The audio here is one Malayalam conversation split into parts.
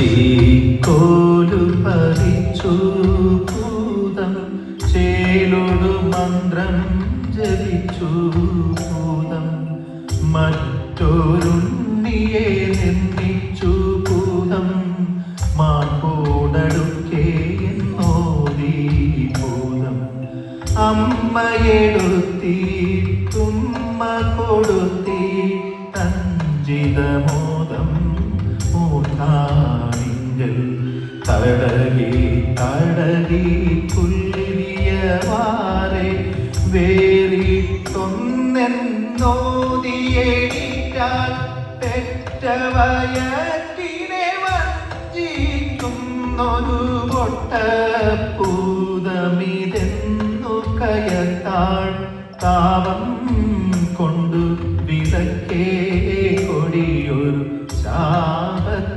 ചീക്കോലു പതിച്ചു ഭൂതം ചേലൊടു മന്ത്രം ജപിച്ചു ഭൂതം മറ്റൊരുണ്ണിയെ നിർമ്മിച്ചു ഭൂതം മാർക്കോടടുക്കേ എന്നോദീ ഭൂതം അമ്മയെടുത്തി തുമ്മ കൊടുത്തി തഞ്ചിതമോദം മൂർധാവിങ്കൽ തടകി തടകി പുല്ലിയവാറെ വേറിട്ടൊന്നെന്നോദിയേറ്റാൽ പെറ്റവയറ്റിനെ വഞ്ചിക്കുന്നൊരു പൊട്ടപ്പൂതമിതെന്നു കയത്താൾ താപം കൊണ്ടു വിലക്കേ കൊടിയൊരു ശാപത്തിന്നവൾ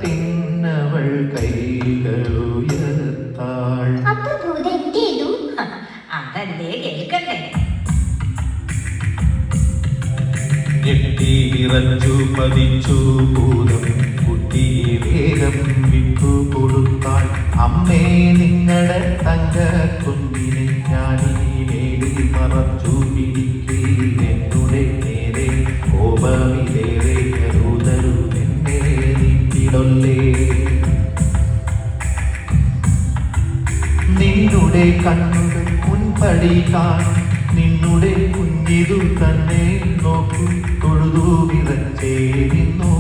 കൈകളുയർത്താൾ. അതല്ലേ കേൾക്കണ്ടേ. ഞെട്ടിയിറച്ചു പതിച്ചു ഭൂതം കുട്ടിയെ വേഗം വിട്ടുകൊടുത്താൾ. അമ്മേ നിങ്ങളുടെ തങ്ക കുഞ്ഞിനെ ഞാനീ മേലിൽ മറച്ചു പിടിക്കേ എന്നുടെ നേരെ കോപമിലേറെ കരുതരുമെന്നെ നീട്ടിടൊല്ലേ. നിന്നുടെ കണ്ണുകൾ മുൻപടി കാണും നിന്നുടെ കുഞ്ഞിതു തന്നെ നോക്കൂ തൊഴുതു വിറച്ചേ നിന്നു